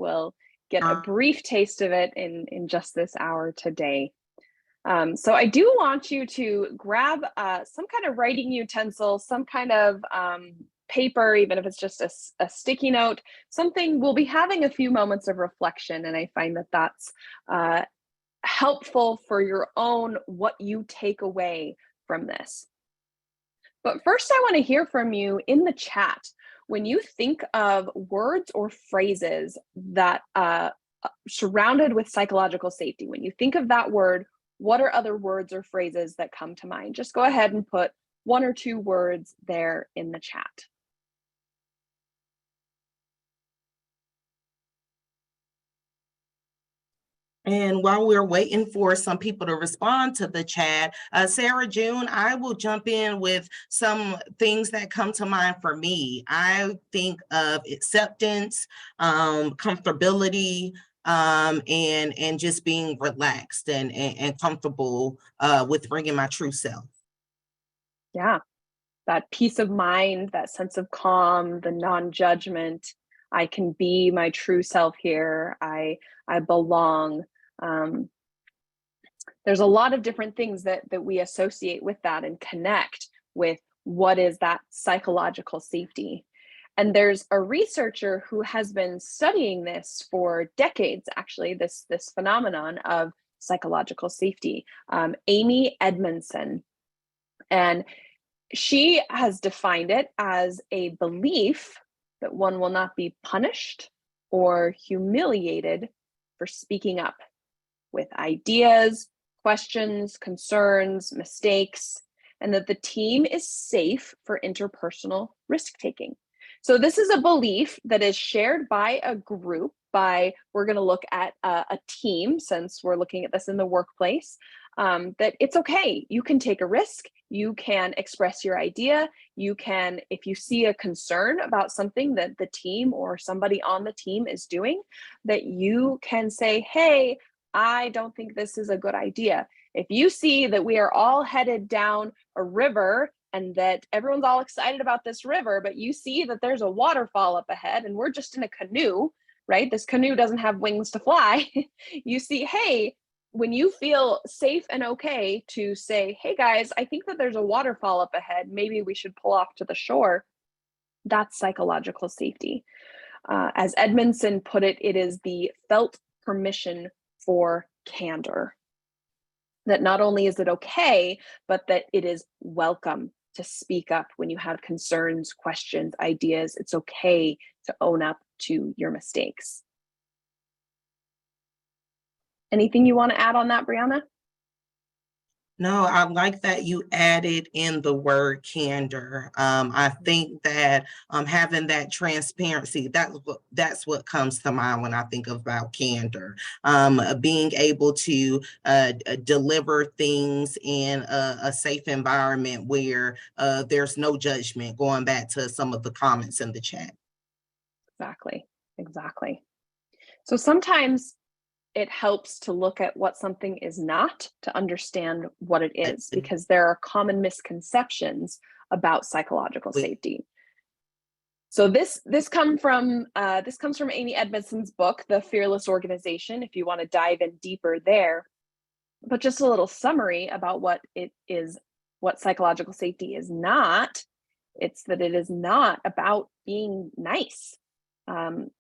will get a brief taste of it in just this hour today. So I do want you to grab some kind of writing utensil, some kind of paper, even if it's just a sticky note, something. We'll be having a few moments of reflection, and I find that that's helpful for your own, what you take away from this. But first, I want to hear from you in the chat. When you think of words or phrases that surrounded with psychological safety, when you think of that word, what are other words or phrases that come to mind? Just go ahead and put 1 or 2 words there in the chat. And while we're waiting for some people to respond to the chat, Sarah June, I will jump in with some things that come to mind for me. I think of acceptance, comfortability, and just being relaxed and comfortable with bringing my true self. Yeah, that peace of mind, that sense of calm, the non-judgment. I can be my true self here. I belong. There's a lot of different things that we associate with that and connect with what is that psychological safety. And there's a researcher who has been studying this for decades, actually, this phenomenon of psychological safety, Amy Edmondson. And she has defined it as a belief that one will not be punished or humiliated for speaking up with ideas, questions, concerns, mistakes, and that the team is safe for interpersonal risk-taking. So this is a belief that is shared by a group, we're going to look at a team, since we're looking at this in the workplace, that it's okay. You can take a risk. You can express your idea. You can, if you see a concern about something that the team or somebody on the team is doing, that you can say, hey, I don't think this is a good idea. If you see that we are all headed down a river and that everyone's all excited about this river, but you see that there's a waterfall up ahead and we're just in a canoe, right? This canoe doesn't have wings to fly. You see, hey, when you feel safe and okay to say, hey guys, I think that there's a waterfall up ahead, maybe we should pull off to the shore. That's psychological safety. As Edmondson put it, it is the felt permission for candor. That not only is it okay, but that it is welcome to speak up when you have concerns, questions, ideas. It's okay to own up to your mistakes. Anything you want to add on that, Brianna? No, I like that you added in the word candor. I think that having that transparency, that's what comes to mind when I think about candor. Being able to deliver things in a safe environment where there's no judgment, going back to some of the comments in the chat. Exactly. So sometimes it helps to look at what something is not to understand what it is, because there are common misconceptions about psychological safety. So this comes from Amy Edmondson's book, The Fearless Organization, if you want to dive in deeper there. But just a little summary about what it is, what psychological safety is not. It's that it is not about being nice.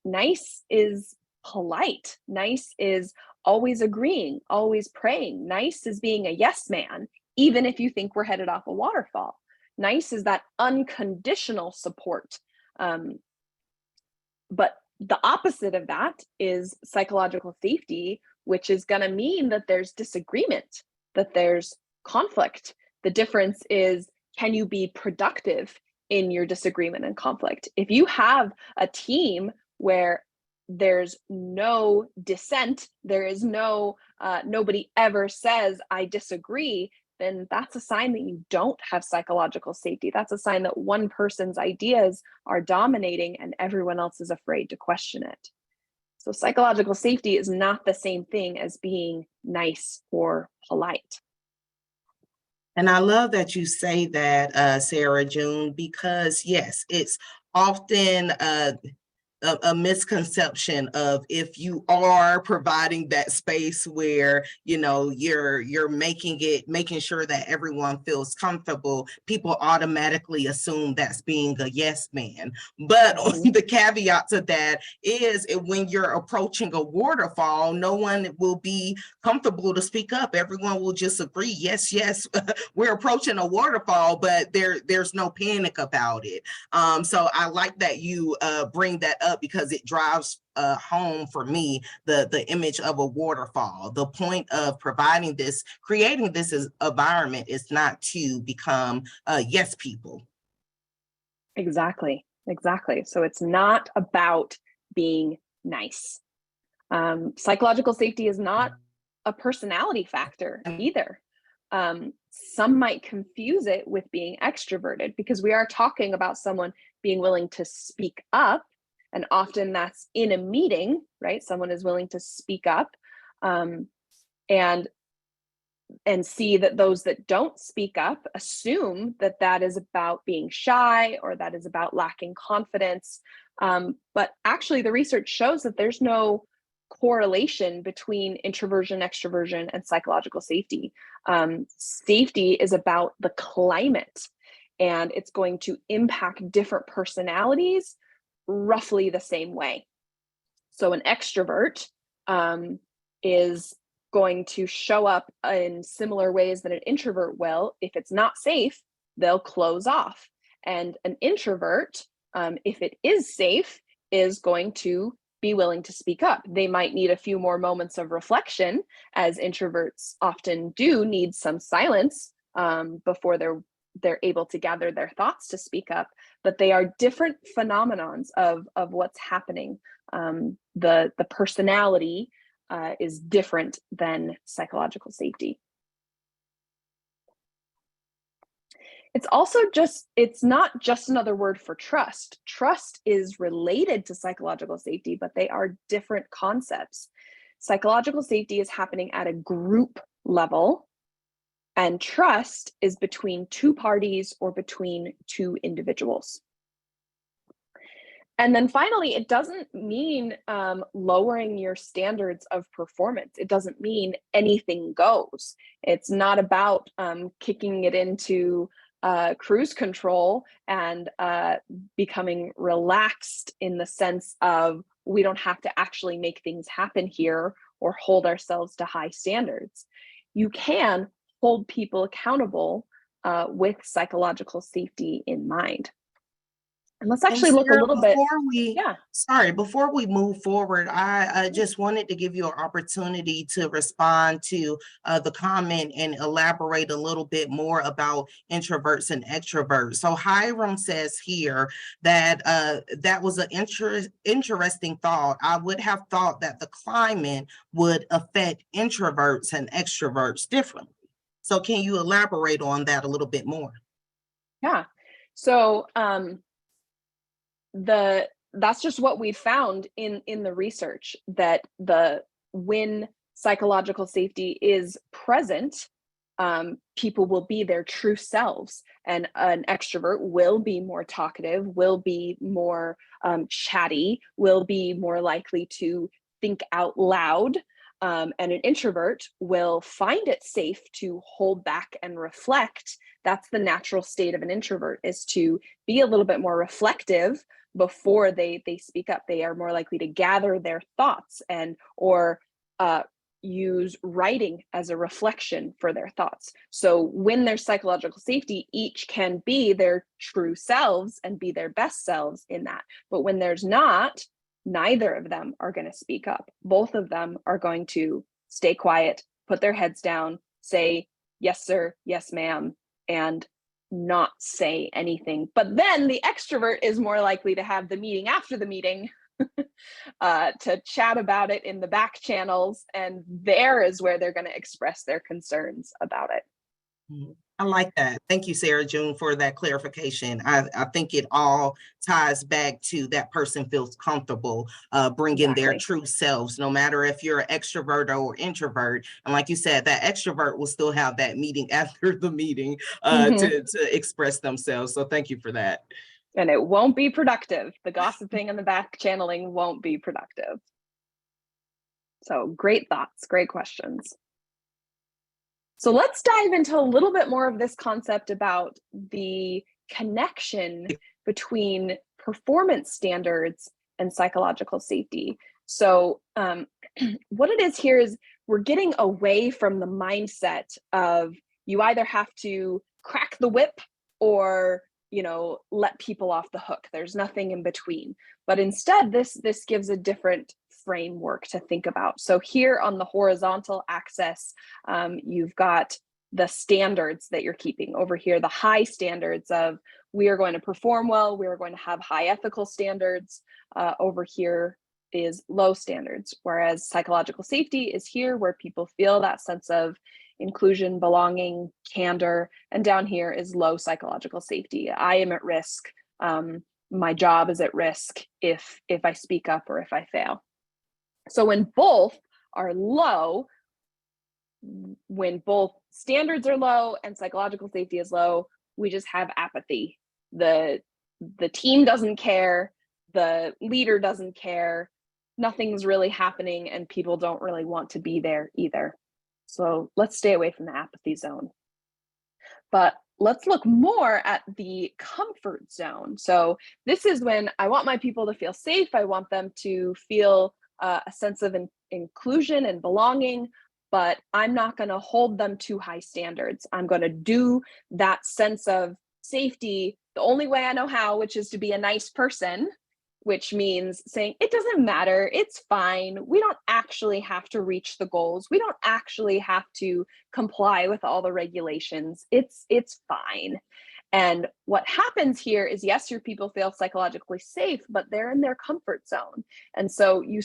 Nice is polite. Nice is always agreeing, always praying. Nice is being a yes man, even if you think we're headed off a waterfall. Nice is that unconditional support. But the opposite of that is psychological safety, which is going to mean that there's disagreement, that there's conflict. The difference is, can you be productive in your disagreement and conflict? If you have a team where there's no dissent, there is no, nobody ever says, I disagree, then that's a sign that you don't have psychological safety. That's a sign that one person's ideas are dominating and everyone else is afraid to question it. So psychological safety is not the same thing as being nice or polite. And I love that you say that, Sarah June, because yes, it's often a misconception of, if you are providing that space where, you know, you're making sure that everyone feels comfortable, people automatically assume that's being a yes man. But the caveat to that is, when you're approaching a waterfall, no one will be comfortable to speak up. Everyone will just agree, yes, yes, we're approaching a waterfall, but there's no panic about it. So I like that you bring that up, because it drives home for me the image of a waterfall. The point of providing this, creating this environment, is not to become yes people. Exactly. So it's not about being nice. Psychological safety is not a personality factor either. Some might confuse it with being extroverted, because we are talking about someone being willing to speak up, and often that's in a meeting, right? Someone is willing to speak up, and see that those that don't speak up assume that that is about being shy, or that is about lacking confidence. But actually, the research shows that there's no correlation between introversion, extroversion, and psychological safety. Safety is about the climate, and it's going to impact different personalities roughly the same way. So an extrovert is going to show up in similar ways that an introvert will. If it's not safe, they'll close off. And an introvert, if it is safe, is going to be willing to speak up. They might need a few more moments of reflection, as introverts often do need some silence before they're able to gather their thoughts to speak up. But they are different phenomenons of what's happening. The personality is different than psychological safety. It's also it's not just another word for trust. Trust is related to psychological safety, but they are different concepts. Psychological safety is happening at a group level, and trust is between two parties or between two individuals. And then finally, it doesn't mean lowering your standards of performance. It doesn't mean anything goes. It's not about kicking it into cruise control and becoming relaxed in the sense of, we don't have to actually make things happen here or hold ourselves to high standards. You can hold people accountable with psychological safety in mind. And let's actually look a little bit. Before we move forward, I just wanted to give you an opportunity to respond to the comment and elaborate a little bit more about introverts and extroverts. So Hiram says here that that was an interesting thought. I would have thought that the climate would affect introverts and extroverts differently. So can you elaborate on that a little bit more? Yeah. So that's just what we found in the research, that when psychological safety is present, people will be their true selves, and an extrovert will be more talkative, will be more chatty, will be more likely to think out loud, and an introvert will find it safe to hold back and reflect. That's the natural state of an introvert, is to be a little bit more reflective before they speak up. They are more likely to gather their thoughts or use writing as a reflection for their thoughts. So when there's psychological safety, each can be their true selves and be their best selves in that. But when there's not, neither of them are going to speak up. Both of them are going to stay quiet, put their heads down, say, yes, sir, yes, ma'am, and not say anything. But then the extrovert is more likely to have the meeting after the meeting to chat about it in the back channels, and there is where they're going to express their concerns about it. I like that. Thank you, Sarah June, for that clarification. I think it all ties back to that person feels comfortable bringing their true selves, no matter if you're an extrovert or introvert. And like you said, that extrovert will still have that meeting after the meeting to express themselves. So thank you for that. And it won't be productive. The gossiping and the back channeling won't be productive. So great thoughts, great questions. So let's dive into a little bit more of this concept about the connection between performance standards and psychological safety. So what it is here is we're getting away from the mindset of you either have to crack the whip or, you know, let people off the hook. There's nothing in between. But instead, this gives a different framework to think about. So here on the horizontal axis, you've got the standards that you're keeping. Over here, the high standards of we are going to perform well, we are going to have high ethical standards. Over here is low standards, whereas psychological safety is here where people feel that sense of inclusion, belonging, candor, and down here is low psychological safety. I am at risk. My job is at risk if I speak up or if I fail. So when both are low, when both standards are low and psychological safety is low, we just have apathy. The team doesn't care, the leader doesn't care, nothing's really happening, and people don't really want to be there either. So let's stay away from the apathy zone. But let's look more at the comfort zone. So this is when I want my people to feel safe. I want them to feel a sense of inclusion and belonging, but I'm not going to hold them to high standards. I'm going to do that sense of safety the only way I know how, which is to be a nice person, which means saying, it doesn't matter, it's fine. We don't actually have to reach the goals. We don't actually have to comply with all the regulations. It's fine. And what happens here is, yes, your people feel psychologically safe, but they're in their comfort zone. And so you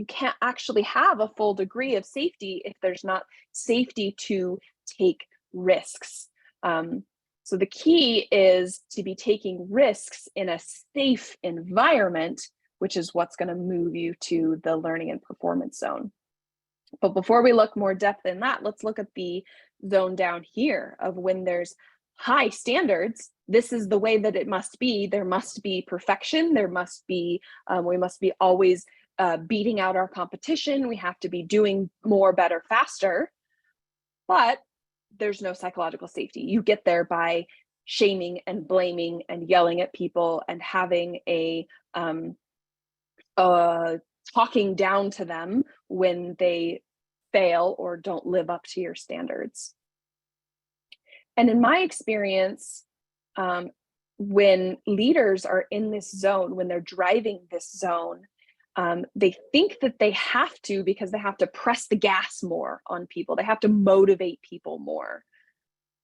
can't actually have a full degree of safety if there's not safety to take risks. So the key is to be taking risks in a safe environment, which is what's going to move you to the learning and performance zone. But before we look more depth in that, let's look at the zone down here of when there's high standards. This is the way that it must be. There must be perfection. There must be, we must be always beating out our competition. We have to be doing more, better, faster. But there's no psychological safety. You get there by shaming and blaming and yelling at people and having talking down to them when they fail or don't live up to your standards. And in my experience, when leaders are in this zone, when they're driving this zone, they think that they have to, because they have to press the gas more on people. They have to motivate people more.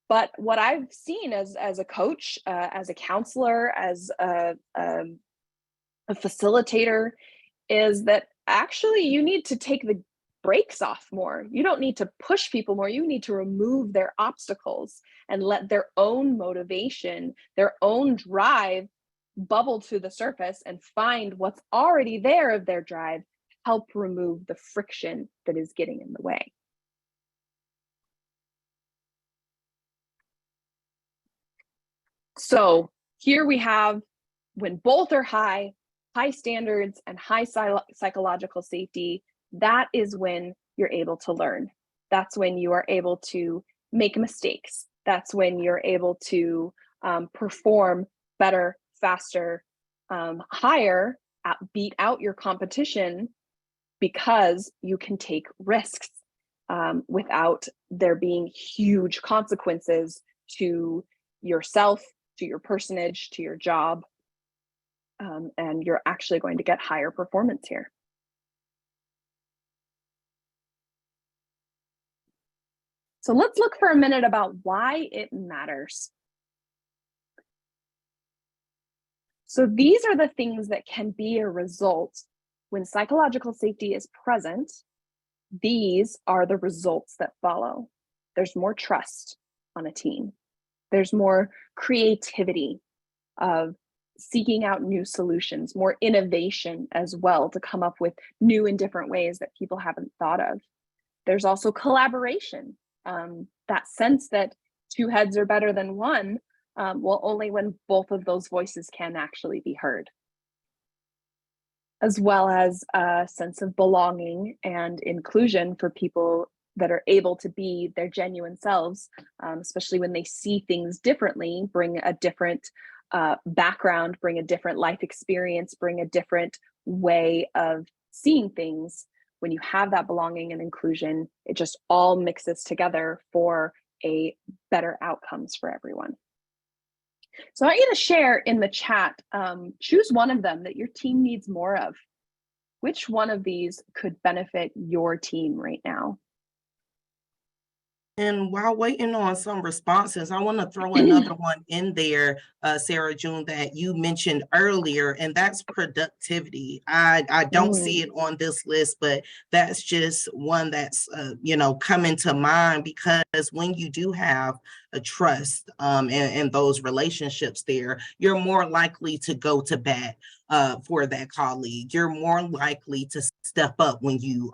But what I've seen as a coach, as a counselor, as a facilitator, is that actually you need to take the brakes off more. You don't need to push people more. You need to remove their obstacles and let their own motivation, their own drive bubble to the surface and find what's already there of their drive, help remove the friction that is getting in the way. So here we have, when both are high standards and high psychological safety, that is when you're able to learn. That's when you are able to make mistakes. That's when you're able to perform better, faster, higher, beat out your competition, because you can take risks without there being huge consequences to yourself, to your personage, to your job. And you're actually going to get higher performance here. So let's look for a minute about why it matters. So these are the things that can be a result when psychological safety is present. These are the results that follow. There's more trust on a team. There's more creativity of seeking out new solutions, more innovation as well to come up with new and different ways that people haven't thought of. There's also collaboration, that sense that two heads are better than one. Well, only when both of those voices can actually be heard, as well as a sense of belonging and inclusion for people that are able to be their genuine selves, especially when they see things differently, bring a different background, bring a different life experience, bring a different way of seeing things. When you have that belonging and inclusion, it just all mixes together for a better outcomes for everyone. So I want you to share in the chat, choose one of them that your team needs more of. Which one of these could benefit your team right now? And while waiting on some responses, I want to throw another one in there, Sarah June, that you mentioned earlier, and that's productivity. I don't see it on this list, but that's just one that's coming to mind, because when you do have a trust and those relationships there, you're more likely to go to bat for that colleague. You're more likely to step up when you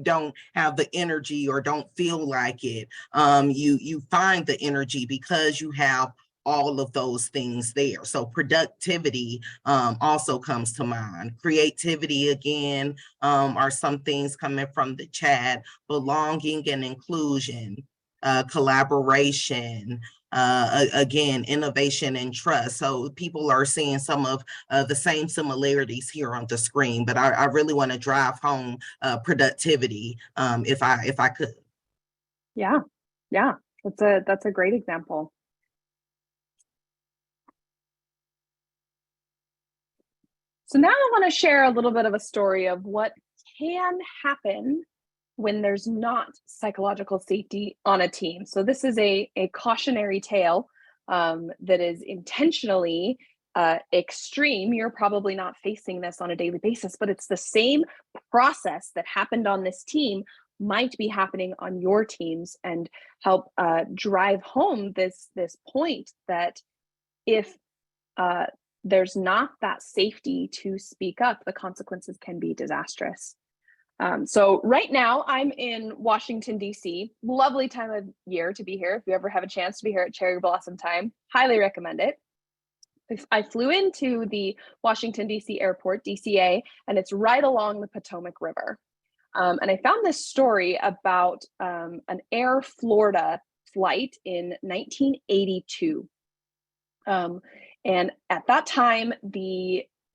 don't have the energy or don't feel like it. You find the energy because you have all of those things there. So productivity also comes to mind. Creativity, again, are some things coming from the chat. Belonging and inclusion, collaboration, again, innovation and trust. So people are seeing some of the same similarities here on the screen, but I really want to drive home productivity if I could. Yeah, that's a great example. So now I want to share a little bit of a story of what can happen when there's not psychological safety on a team. So this is a cautionary tale that is intentionally extreme. You're probably not facing this on a daily basis, but it's the same process that happened on this team might be happening on your teams, and help drive home this point that if there's not that safety to speak up, the consequences can be disastrous. So right now I'm in Washington, D.C. Lovely time of year to be here. If you ever have a chance to be here at cherry blossom time, highly recommend it. I flew into the Washington, D.C. airport, DCA, and it's right along the Potomac River. And I found this story about an Air Florida flight in 1982. And at that time,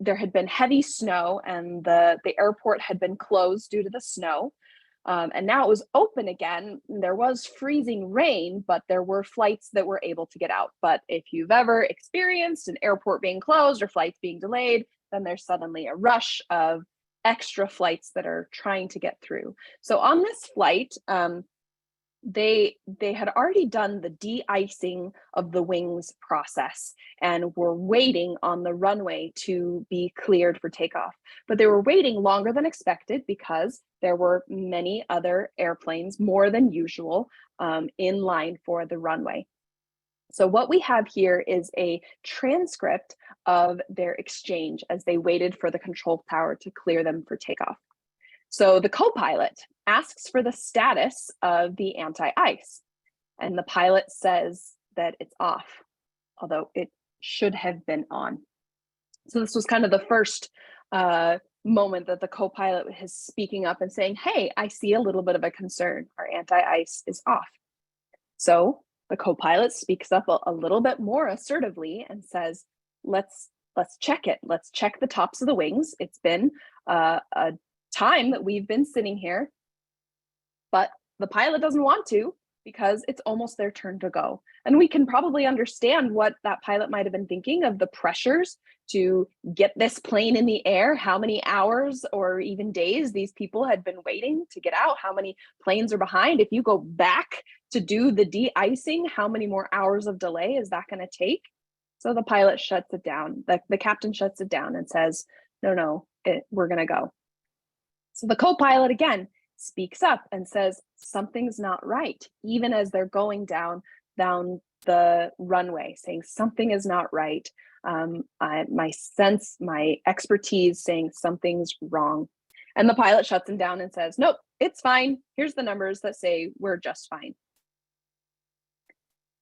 there had been heavy snow, and the airport had been closed due to the snow. And now it was open again. There was freezing rain, but there were flights that were able to get out. But if you've ever experienced an airport being closed or flights being delayed, then there's suddenly a rush of extra flights that are trying to get through. So on this flight, they had already done the de-icing of the wings process and were waiting on the runway to be cleared for takeoff. But they were waiting longer than expected because there were many other airplanes, more than usual, in line for the runway. So what we have here is a transcript of their exchange as they waited for the control tower to clear them for takeoff. So the co-pilot asks for the status of the anti-ice, and the pilot says that it's off, although it should have been on. So this was kind of the first moment that the co-pilot is speaking up and saying, hey, I see a little bit of a concern. Our anti-ice is off. So the co-pilot speaks up a little bit more assertively and says, let's check it. Let's check the tops of the wings. It's been a time that we've been sitting here, but the pilot doesn't want to because it's almost their turn to go. And we can probably understand what that pilot might have been thinking of the pressures to get this plane in the air, how many hours or even days these people had been waiting to get out, how many planes are behind. If you go back to do the de-icing, how many more hours of delay is that going to take? So the pilot shuts it down. The captain shuts it down and says, no, we're going to go. So the co-pilot again speaks up and says something's not right, even as they're going down the runway, saying something is not right. My sense, my expertise saying something's wrong. And the pilot shuts him down and says, nope, it's fine. Here's the numbers that say we're just fine.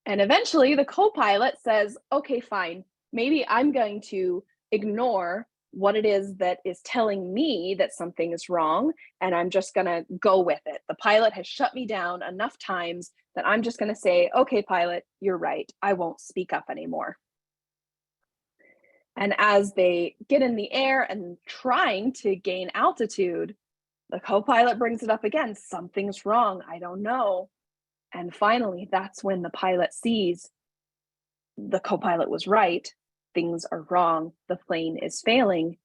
And eventually the co-pilot says, okay, fine, maybe I'm going to ignore what it is that is telling me that something is wrong, and I'm just going to go with it. The pilot has shut me down enough times that I'm just going to say, okay, pilot, you're right. I won't speak up anymore. And as they get in the air and trying to gain altitude, the co-pilot brings it up again. Something's wrong. I don't know. And finally, that's when the pilot sees the co-pilot was right. Things are wrong. The plane is failing,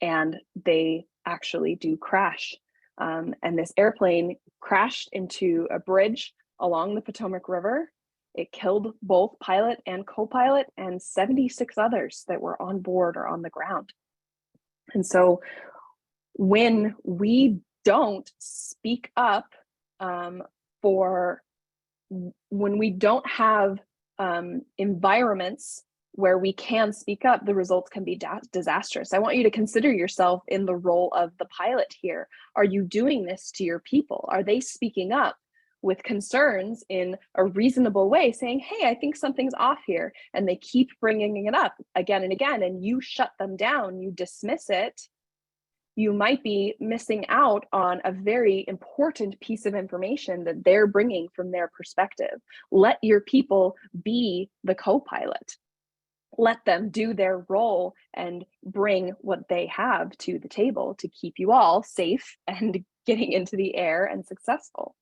and they actually do crash. And this airplane crashed into a bridge along the Potomac River. It killed both pilot and co-pilot and 76 others that were on board or on the ground. And so when we don't speak up when we don't have environments where we can speak up, the results can be disastrous. I want you to consider yourself in the role of the pilot here. Are you doing this to your people? Are they speaking up with concerns in a reasonable way, saying, hey, I think something's off here, and they keep bringing it up again and again, and you shut them down, you dismiss it? You might be missing out on a very important piece of information that they're bringing from their perspective. Let your people be the co-pilot. Let them do their role and bring what they have to the table to keep you all safe and getting into the air and successful.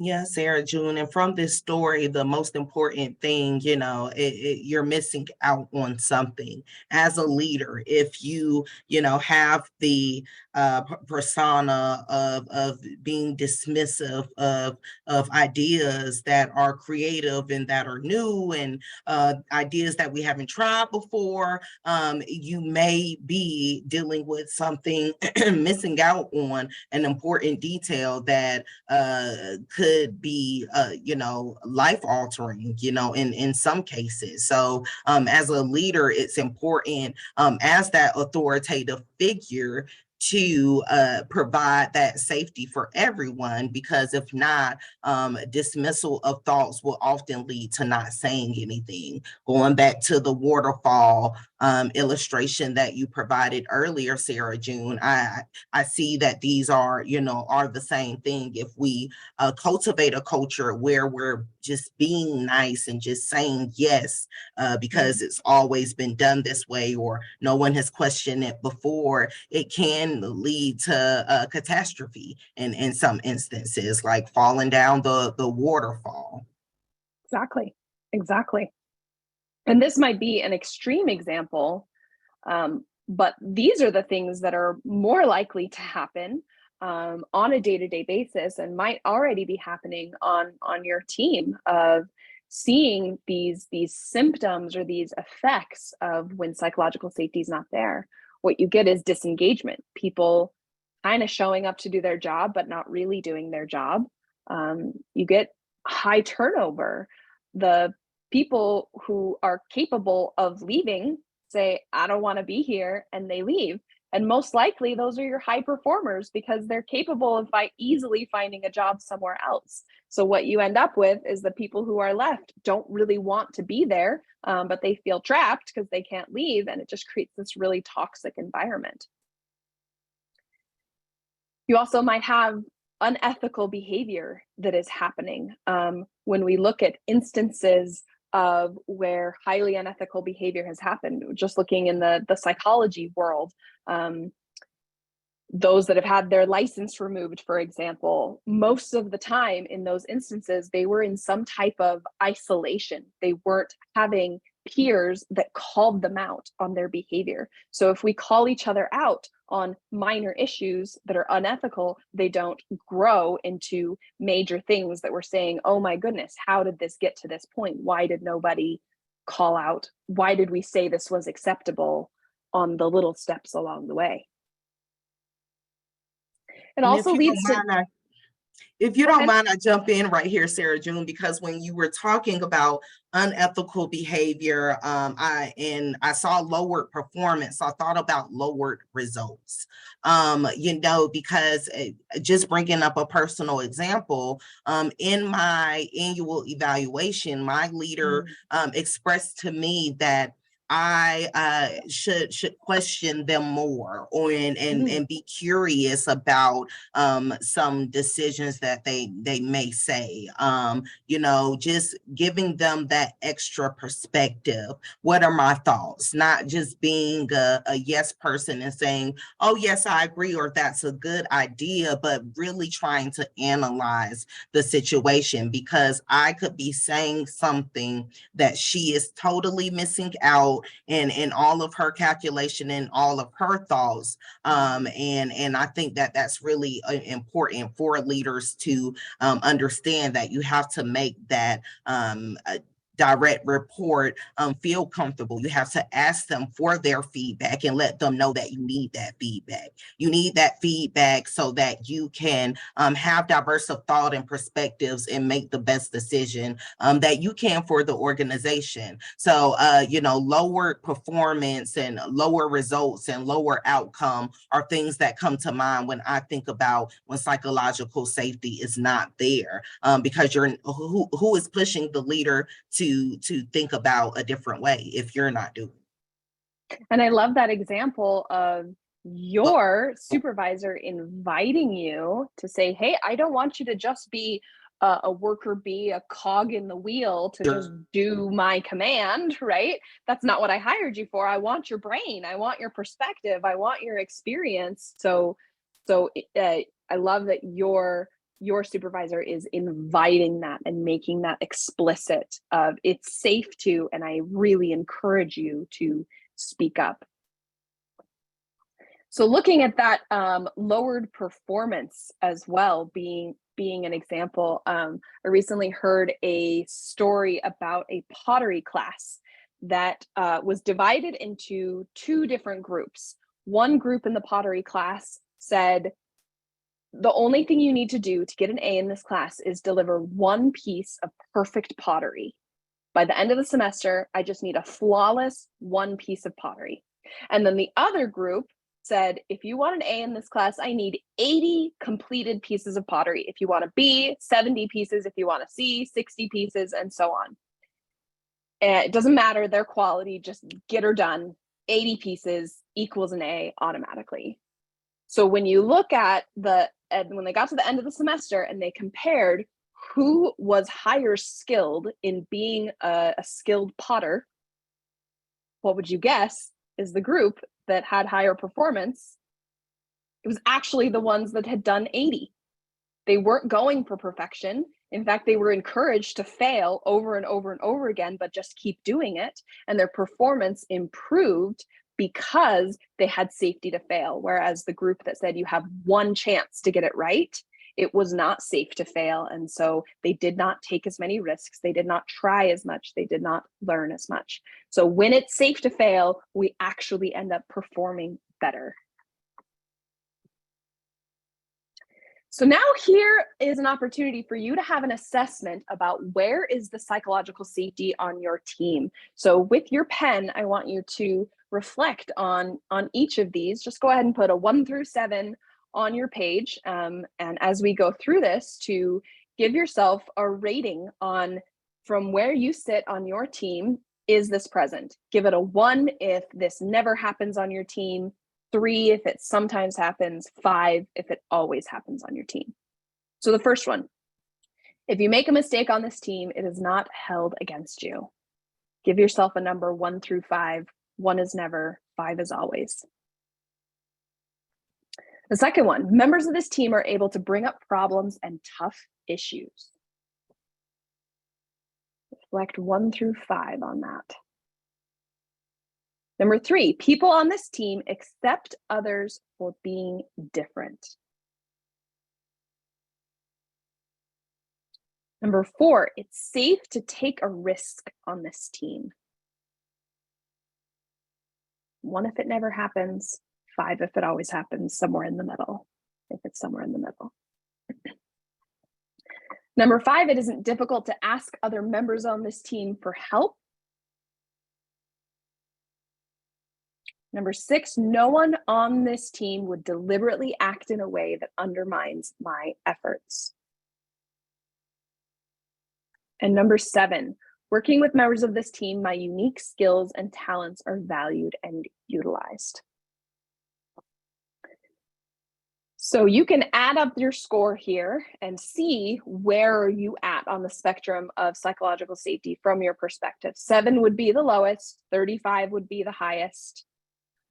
Yeah, Sarah June. And from this story, the most important thing, you're missing out on something as a leader. If you, have the persona of being dismissive of ideas that are creative and that are new, and ideas that we haven't tried before, you may be dealing with something, missing out on an important detail that could be life altering, in some cases. So as a leader, it's important, as that authoritative figure, to provide that safety for everyone, because if not, dismissal of thoughts will often lead to not saying anything. Going back to the waterfall illustration that you provided earlier, Sarah June, I see that these are the same thing. If we cultivate a culture where we're just being nice and just saying yes, because it's always been done this way, or no one has questioned it before, it can lead to catastrophe in some instances, like falling down the waterfall. Exactly. And this might be an extreme example, but these are the things that are more likely to happen on a day-to-day basis, and might already be happening on your team, of seeing these symptoms or these effects of when psychological safety is not there. What you get is disengagement, people kind of showing up to do their job but not really doing their job. You get high turnover. The people who are capable of leaving say, I don't want to be here, and they leave. And most likely those are your high performers, because they're capable of easily finding a job somewhere else. So what you end up with is the people who are left don't really want to be there, but they feel trapped because they can't leave, and it just creates this really toxic environment. You also might have unethical behavior that is happening. When we look at instances of where highly unethical behavior has happened, just looking in the psychology world, those that have had their license removed, for example, most of the time in those instances, they were in some type of isolation. They weren't having peers that called them out on their behavior. So if we call each other out on minor issues that are unethical, they don't grow into major things that we're saying, oh my goodness, how did this get to this point? Why did nobody call out? Why did we say this was acceptable on the little steps along the way? It And also if you leads don't to, mind, If you Go don't ahead. mind, I jump in right here, Sarah June, because when you were talking about unethical behavior, I saw lowered performance. So I thought about lowered results. Because just bringing up a personal example, in my annual evaluation, my leader expressed to me that I should question them more, or and be curious about some decisions that they may say. Just giving them that extra perspective. What are my thoughts? Not just being a yes person and saying, oh yes, I agree, or that's a good idea, but really trying to analyze the situation, because I could be saying something that she is totally missing out in all of her calculation and all of her thoughts. And I think that that's really important for leaders to understand, that you have to make that direct report feel comfortable. You have to ask them for their feedback and let them know that you need that feedback. You need that feedback so that you can have diverse of thought and perspectives and make the best decision that you can for the organization. So, lower performance and lower results and lower outcome are things that come to mind when I think about when psychological safety is not there, because who is pushing the leader to think about a different way if you're not doing it. And I love that example of your supervisor inviting you to say, hey, I don't want you to just be a worker bee, a cog in the wheel to just do my command, right? That's not what I hired you for. I want your brain. I want your perspective. I want your experience. So I love that your supervisor is inviting that and making that explicit of it's safe to, and I really encourage you to speak up. So looking at that lowered performance as well being an example, I recently heard a story about a pottery class that was divided into two different groups. One group in the pottery class said, the only thing you need to do to get an A in this class is deliver one piece of perfect pottery. By the end of the semester, I just need a flawless one piece of pottery. And then the other group said, if you want an A in this class, I need 80 completed pieces of pottery. If you want a B, 70 pieces. If you want a C, 60 pieces, and so on. And it doesn't matter their quality, just get her done. 80 pieces equals an A automatically. So when you look at when they got to the end of the semester and they compared who was higher skilled in being a skilled potter, what would you guess is the group that had higher performance? It was actually the ones that had done 80. They weren't going for perfection. In fact, they were encouraged to fail over and over and over again, but just keep doing it. And their performance improved because they had safety to fail. Whereas the group that said you have one chance to get it right, it was not safe to fail. And so they did not take as many risks. They did not try as much. They did not learn as much. So when it's safe to fail, we actually end up performing better. So now here is an opportunity for you to have an assessment about where is the psychological safety on your team. So with your pen, I want you to reflect on each of these. Just go ahead and put a 1 through 7 on your page. And as we go through this, to give yourself a rating on from where you sit on your team, is this present? Give it a 1 if this never happens on your team, 3 if it sometimes happens, 5 if it always happens on your team. So the first one, if you make a mistake on this team, it is not held against you. Give yourself a number 1 through 5. 1 is never, 5 is always. The second one, members of this team are able to bring up problems and tough issues. Reflect 1 through 5 on that. Number 3, people on this team accept others for being different. Number 4, it's safe to take a risk on this team. 1 if it never happens, 5 if it always happens, somewhere in the middle, if it's somewhere in the middle. Number 5, it isn't difficult to ask other members on this team for help. Number 6, no one on this team would deliberately act in a way that undermines my efforts. And number 7, working with members of this team, my unique skills and talents are valued and utilized. So you can add up your score here and see where are you at on the spectrum of psychological safety from your perspective. 7 would be the lowest, 35 would be the highest.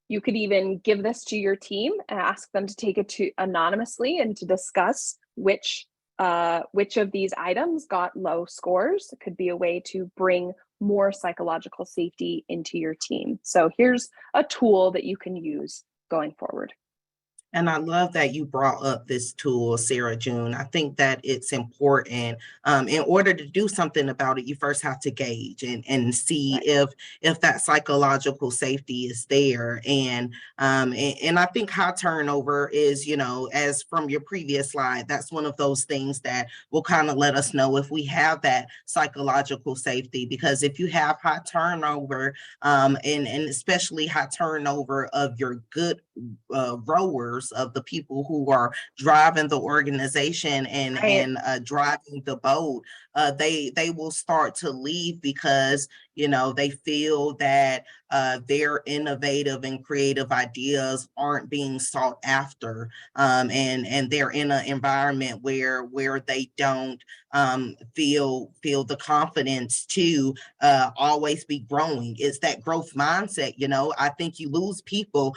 You could even give this to your team and ask them to take it to anonymously and to discuss which of these items got low scores. It could be a way to bring more psychological safety into your team. So here's a tool that you can use going forward. And I love that you brought up this tool, Sarah June. I think that it's important. In order to do something about it, you first have to gauge and see if that psychological safety is there. And I think high turnover is, as from your previous slide, that's one of those things that will kind of let us know if we have that psychological safety. Because if you have high turnover, and especially high turnover of your good rowers, of the people who are driving the organization and driving the boat, they will start to leave because they feel that their innovative and creative ideas aren't being sought after, and they're in an environment where they don't feel the confidence to always be growing. It's that growth mindset. I think you lose people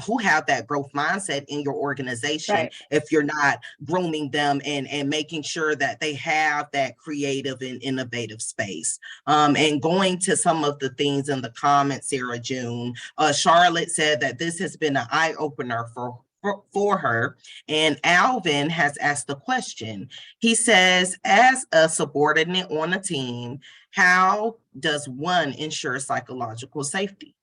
who have that growth mindset in your organization if you're not grooming them and making sure that they have that creative and innovative space. And going to some of the things in the comments, Sarah June, Charlotte said that this has been an eye-opener for her. And Alvin has asked a question. He says, as a subordinate on a team, how does one ensure psychological safety?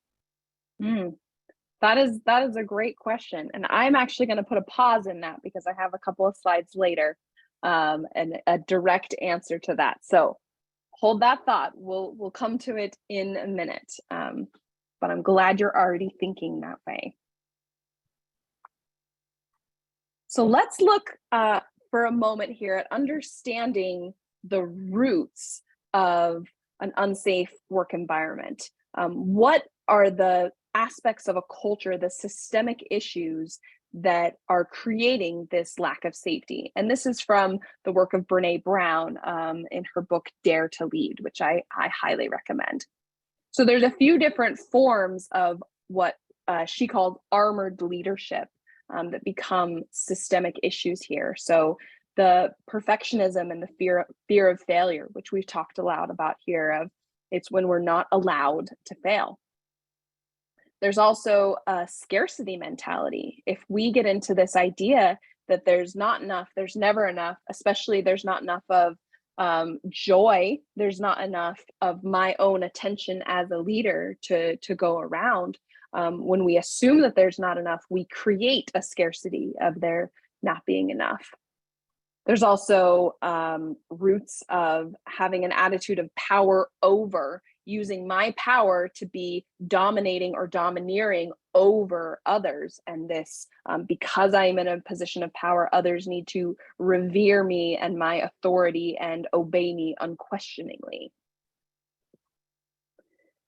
That is a great question. And I'm actually going to put a pause in that because I have a couple of slides later and a direct answer to that. So hold that thought. We'll come to it in a minute. But I'm glad you're already thinking that way. So let's look for a moment here at understanding the roots of an unsafe work environment. What are the aspects of a culture, the systemic issues that are creating this lack of safety? And this is from the work of Brene Brown in her book, Dare to Lead, which I highly recommend. So there's a few different forms of what she called armored leadership that become systemic issues here. So the perfectionism and the fear of failure, which we've talked a lot about here, of it's when we're not allowed to fail. There's also a scarcity mentality. If we get into this idea that there's not enough, there's never enough, especially there's not enough of joy, there's not enough of my own attention as a leader to go around. When we assume that there's not enough, we create a scarcity of there not being enough. There's also roots of having an attitude of power over, using my power to be dominating or domineering over others. And this, because I'm in a position of power, others need to revere me and my authority and obey me unquestioningly.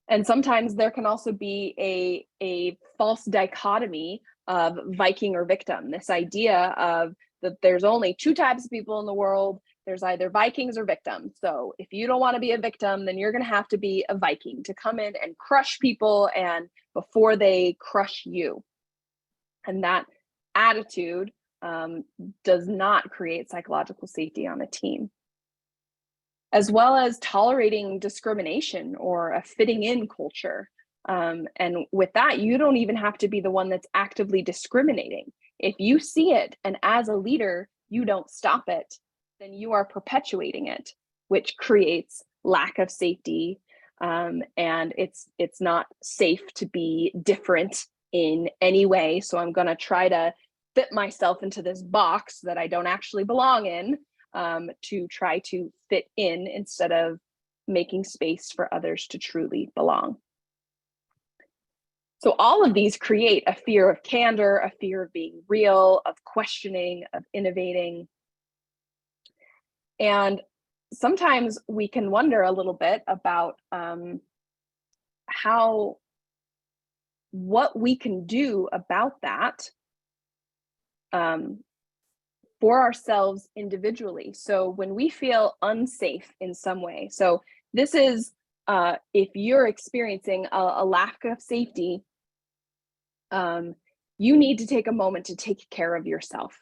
And sometimes there can also be a false dichotomy of Viking or victim, this idea of that there's only two types of people in the world. There's either Vikings or victims. So if you don't want to be a victim, then you're going to have to be a Viking to come in and crush people and before they crush you. And that attitude does not create psychological safety on a team. As well as tolerating discrimination or a fitting in culture. And with that, you don't even have to be the one that's actively discriminating. If you see it and as a leader, you don't stop it, then you are perpetuating it, which creates lack of safety. And it's not safe to be different in any way. So I'm going to try to fit myself into this box that I don't actually belong in. to try to fit in instead of making space for others to truly belong. So all of these create a fear of candor, a fear of being real, of questioning, of innovating. And sometimes we can wonder a little bit about what we can do about that for ourselves individually. So when we feel unsafe in some way, so this is if you're experiencing a lack of safety, you need to take a moment to take care of yourself.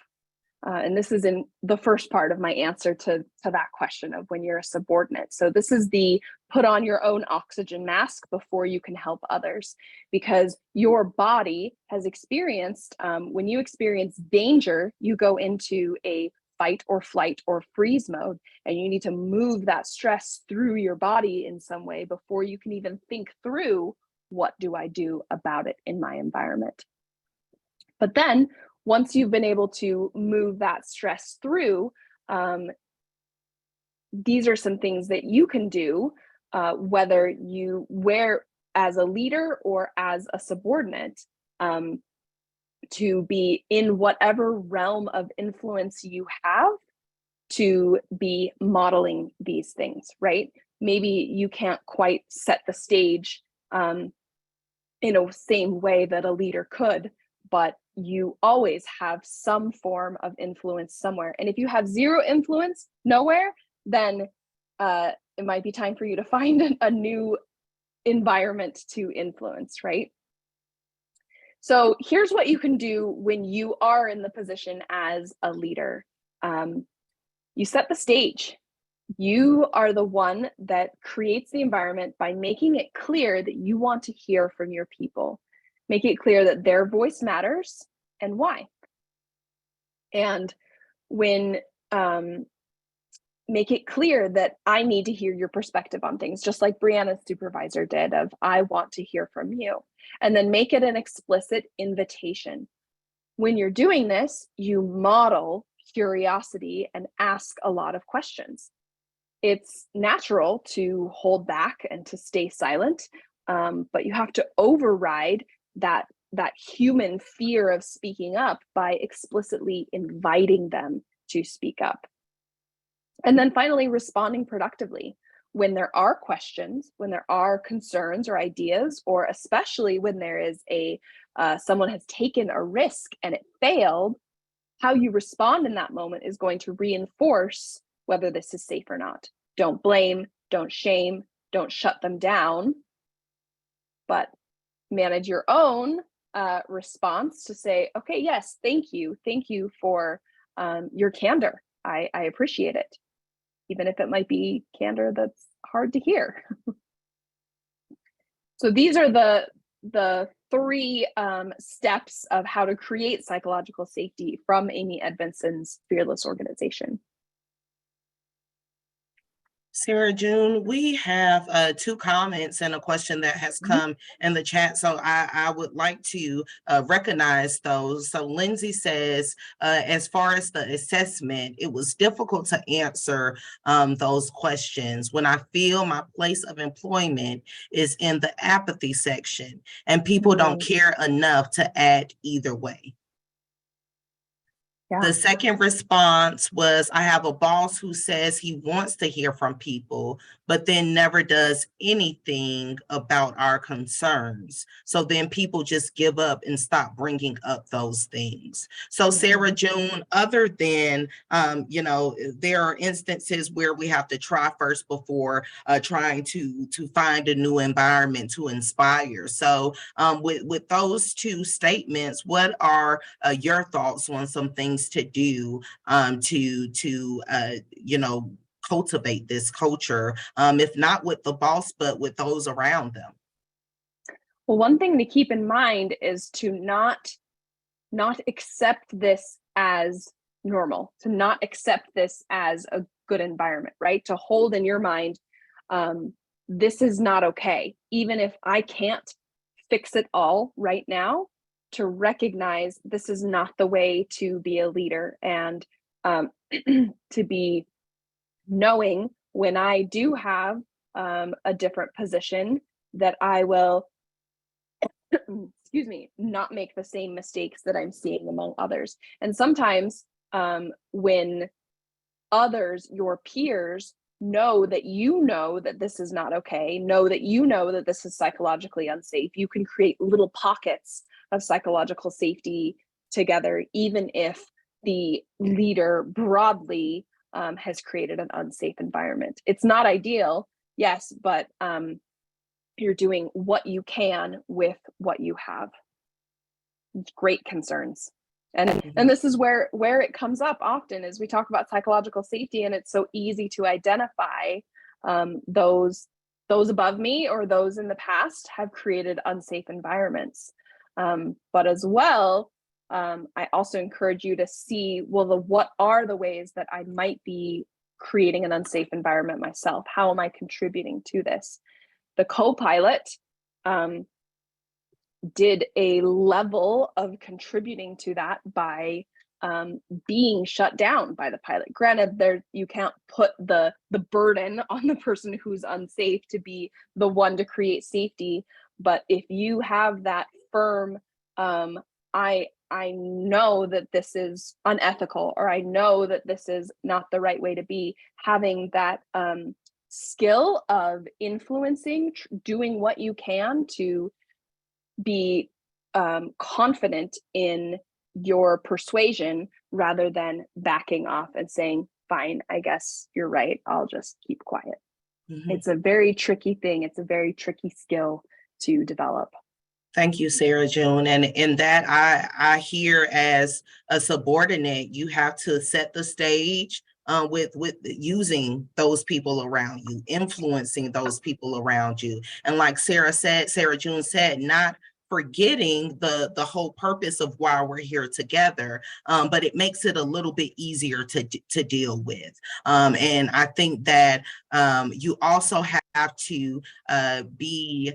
And this is in the first part of my answer to that question of when you're a subordinate. So this is the put on your own oxygen mask before you can help others, because your body has experienced, when you experience danger, you go into a fight or flight or freeze mode, and you need to move that stress through your body in some way before you can even think through, what do I do about it in my environment? But then once you've been able to move that stress through, these are some things that you can do, whether you wear as a leader or as a subordinate, to be in whatever realm of influence you have, to be modeling these things, right? Maybe you can't quite set the stage in a same way that a leader could, but you always have some form of influence somewhere. And if you have zero influence nowhere, then it might be time for you to find a new environment to influence, right? So here's what you can do when you are in the position as a leader. You set the stage. You are the one that creates the environment by making it clear that you want to hear from your people. Make it clear that their voice matters and why. And when make it clear that I need to hear your perspective on things, just like Brianna's supervisor did, of I want to hear from you. And then make it an explicit invitation. When you're doing this, you model curiosity and ask a lot of questions. It's natural to hold back and to stay silent, but you have to override that human fear of speaking up by explicitly inviting them to speak up. And then finally, responding productively. When there are questions, when there are concerns or ideas, or especially when there is someone has taken a risk and it failed, how you respond in that moment is going to reinforce whether this is safe or not. Don't blame, don't shame, don't shut them down, but manage your own response to say, okay, yes, thank you for your candor. I appreciate it, even if it might be candor that's hard to hear. So these are the three steps of how to create psychological safety from Amy Edmondson's Fearless Organization. Sarah June, we have 2 comments and a question that has come in the chat. So I would like to recognize those. So Lindsay says, as far as the assessment, it was difficult to answer those questions when I feel my place of employment is in the apathy section and people don't care enough to add either way. Yeah. The second response was, I have a boss who says he wants to hear from people, but then never does anything about our concerns. So then people just give up and stop bringing up those things. So Sarah June, other than, there are instances where we have to try first before trying to find a new environment to inspire. So with those 2 statements, what are your thoughts on some things to do to cultivate this culture, if not with the boss, but with those around them? Well, one thing to keep in mind is to not accept this as normal, to not accept this as a good environment, right? To hold in your mind, this is not okay. Even if I can't fix it all right now, to recognize this is not the way to be a leader, and to be knowing when I do have a different position that I will, excuse me, not make the same mistakes that I'm seeing among others. And sometimes when others, your peers, know that this is not okay, know that this is psychologically unsafe, you can create little pockets of psychological safety together, even if the leader broadly has created an unsafe environment. It's not ideal, yes, but you're doing what you can with what you have. Great concerns. And this is where it comes up often as we talk about psychological safety, and it's so easy to identify those above me or those in the past have created unsafe environments. But as well, I also encourage you to see, well, what are the ways that I might be creating an unsafe environment myself? How am I contributing to this? The co-pilot did a level of contributing to that by being shut down by the pilot. Granted, you can't put the burden on the person who's unsafe to be the one to create safety, but if you have that firm, I know that this is unethical, or I know that this is not the right way to be, having that skill of influencing, doing what you can to be confident in your persuasion rather than backing off and saying, fine, I guess you're right, I'll just keep quiet. It's a very tricky thing. It's a very tricky skill to develop. Thank you, Sarah June. And in that, I hear as a subordinate, you have to set the stage with using those people around you, influencing those people around you. And like Sarah June said, not forgetting the whole purpose of why we're here together, but it makes it a little bit easier to deal with. And I think that you also have to be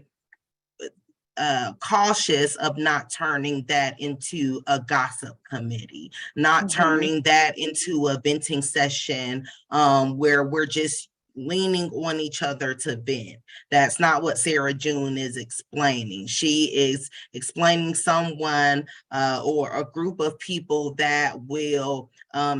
cautious of not turning that into a gossip committee, not turning that into a venting session where we're just leaning on each other to vent. That's not what Sarah June is explaining. She is explaining someone or a group of people that will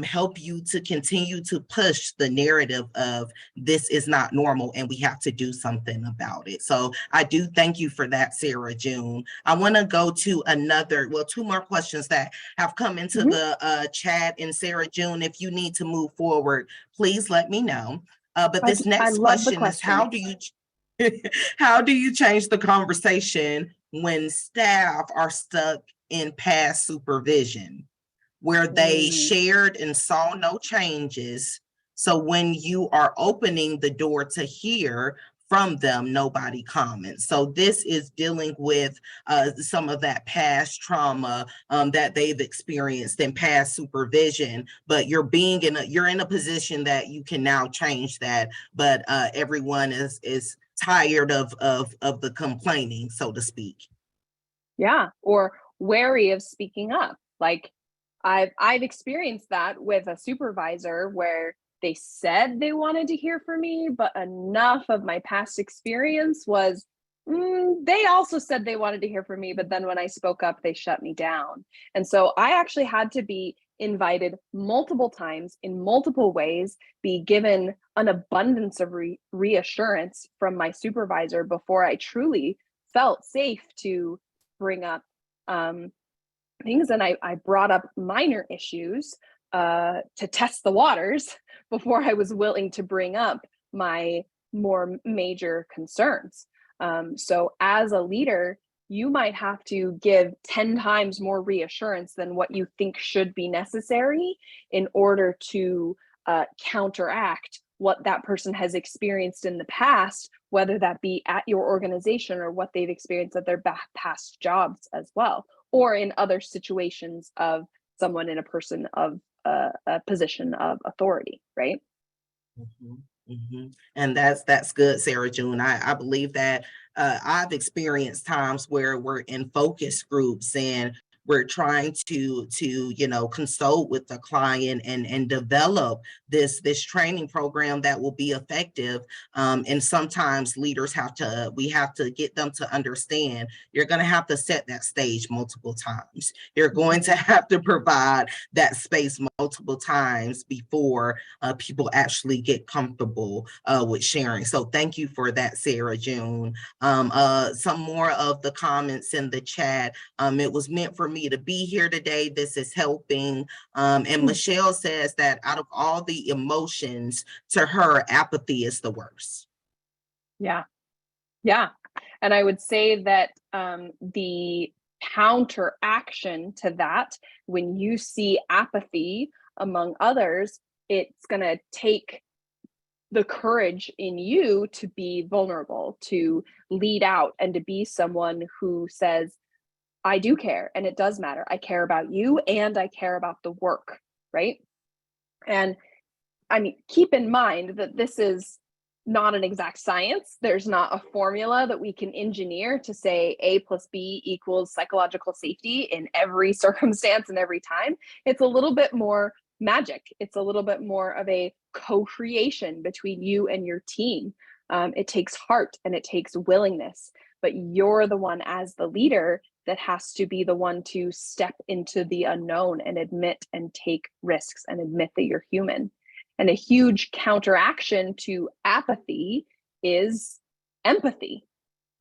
help you to continue to push the narrative of this is not normal and we have to do something about it. So I do thank you for that, Sarah June. I want to go to two more questions that have come into the chat. And Sarah June, if you need to move forward, please let me know. But this next question is, how do you change the conversation when staff are stuck in past supervision where they shared and saw no changes? So when you are opening the door to hear from them, nobody comments. So this is dealing with some of that past trauma that they've experienced in past supervision, but you're in a position that you can now change that, but everyone is tired of the complaining, so to speak. Yeah, or wary of speaking up. Like I've experienced that with a supervisor where they said they wanted to hear from me, but enough of my past experience was they also said they wanted to hear from me, but then when I spoke up, they shut me down. And so I actually had to be invited multiple times in multiple ways, be given an abundance of reassurance from my supervisor before I truly felt safe to bring up things. And I brought up minor issues to test the waters before I was willing to bring up my more major concerns. So as a leader, you might have to give 10 times more reassurance than what you think should be necessary in order to counteract what that person has experienced in the past, whether that be at your organization or what they've experienced at their past jobs as well, or in other situations of someone in a position of authority, right? And that's good, Sarah June. I believe that I've experienced times where we're in focus groups and we're trying to consult with the client and develop this training program that will be effective. And sometimes leaders we have to get them to understand you're going to have to set that stage multiple times. You're going to have to provide that space multiple times before people actually get comfortable with sharing. So thank you for that, Sarah June. Some more of the comments in the chat. It was meant for me to be here today. This is helping. And Michelle says that out of all the emotions, to her, apathy is the worst. Yeah. And I would say that the counteraction to that, when you see apathy among others, it's going to take the courage in you to be vulnerable, to lead out, and to be someone who says, I do care, and it does matter. I care about you, and I care about the work, right? And I mean, keep in mind that this is not an exact science. There's not a formula that we can engineer to say A plus B equals psychological safety in every circumstance and every time. It's a little bit more magic. It's a little bit more of a co-creation between you and your team. It takes heart and it takes willingness, but you're the one as the leader that has to be the one to step into the unknown and admit and take risks and admit that you're human. And a huge counteraction to apathy is empathy,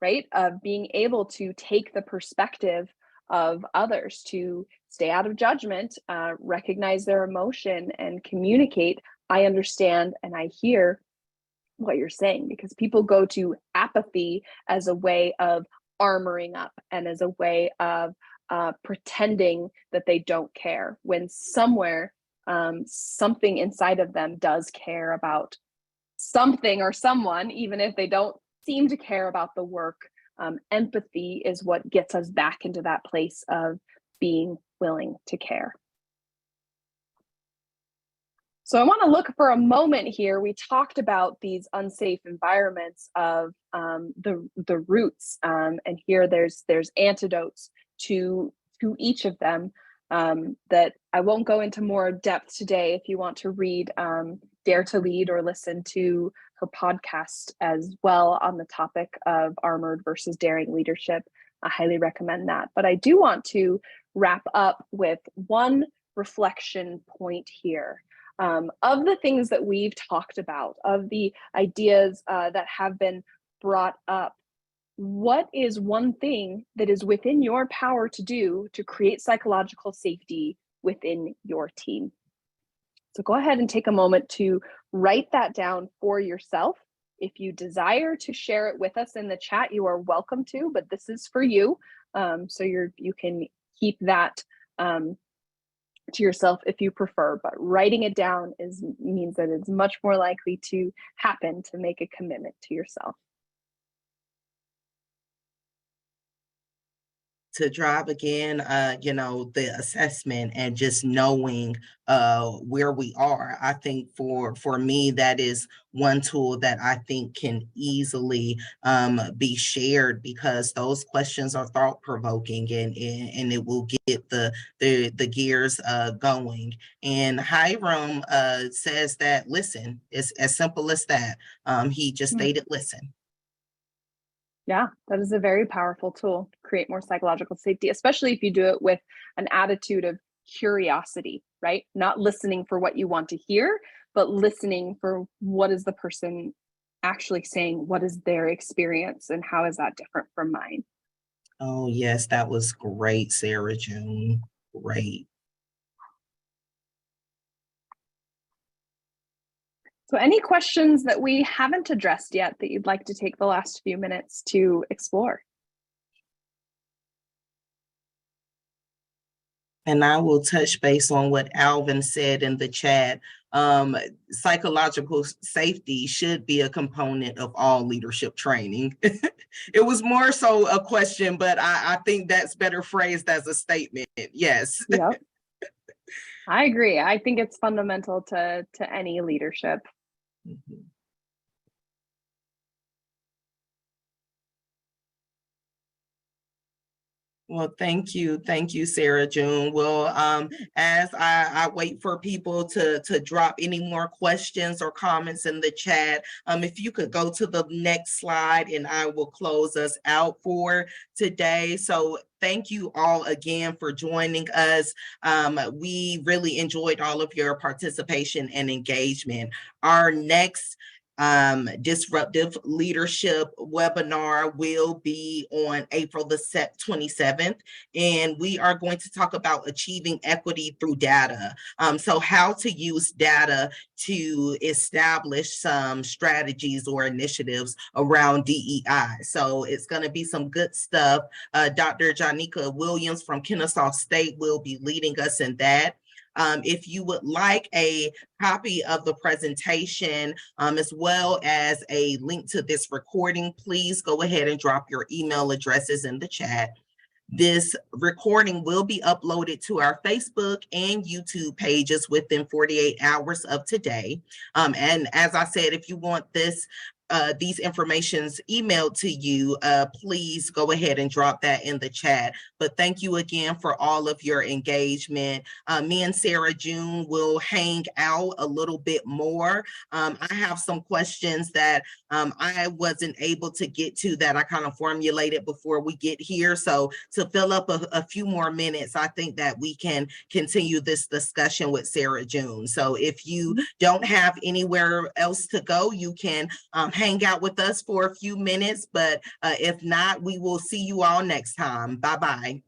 right? Of being able to take the perspective of others, to stay out of judgment, recognize their emotion, and communicate, I understand and I hear what you're saying, because people go to apathy as a way of armoring up and as a way of pretending that they don't care, when somewhere something inside of them does care about something or someone, even if they don't seem to care about the work. Empathy is what gets us back into that place of being willing to care. So I want to look for a moment here. We talked about these unsafe environments of the roots, and here there's antidotes to each of them that I won't go into more depth today. If you want to read Dare to Lead or listen to her podcast as well on the topic of armored versus daring leadership, I highly recommend that. But I do want to wrap up with one reflection point here. Of the things that we've talked about, of the ideas that have been brought up, what is one thing that is within your power to do to create psychological safety within your team? So go ahead and take a moment to write that down for yourself. If you desire to share it with us in the chat, you are welcome to, but this is for you. So you can keep that to yourself if you prefer, but writing it down means that it's much more likely to happen, to make a commitment to yourself. To drive again, the assessment and just knowing where we are. I think for me, that is one tool that I think can easily be shared, because those questions are thought provoking and it will get the gears going. And Hiram says that listen. It's as simple as that. He just stated listen. Yeah, that is a very powerful tool to create more psychological safety, especially if you do it with an attitude of curiosity, right? Not listening for what you want to hear, but listening for what is the person actually saying, what is their experience, and how is that different from mine? Oh, yes, that was great, Sarah June. Great. So any questions that we haven't addressed yet that you'd like to take the last few minutes to explore? And I will touch base on what Alvin said in the chat. Psychological safety should be a component of all leadership training. It was more so a question, but I think that's better phrased as a statement. Yes. Yep. I agree. I think it's fundamental to any leadership. Mm-hmm. Well, thank you. Thank you, Sarah June. Well, as I wait for people to drop any more questions or comments in the chat, if you could go to the next slide and I will close us out for today. So thank you all again for joining us. We really enjoyed all of your participation and engagement. Our next disruptive leadership webinar will be on April the 27th, and we are going to talk about achieving equity through data. So how to use data to establish some strategies or initiatives around DEI. So it's going to be some good stuff. Dr. Janika Williams from Kennesaw State will be leading us in that. If you would like a copy of the presentation, as well as a link to this recording, please go ahead and drop your email addresses in the chat. This recording will be uploaded to our Facebook and YouTube pages within 48 hours of today. And as I said, if you want these informations emailed to you, please go ahead and drop that in the chat. But thank you again for all of your engagement. Me and Sarah June will hang out a little bit more. I have some questions that I wasn't able to get to that I kind of formulated before we get here. So to fill up a few more minutes, I think that we can continue this discussion with Sarah June. So if you don't have anywhere else to go, you can hang out with us for a few minutes, but if not, we will see you all next time. Bye-bye.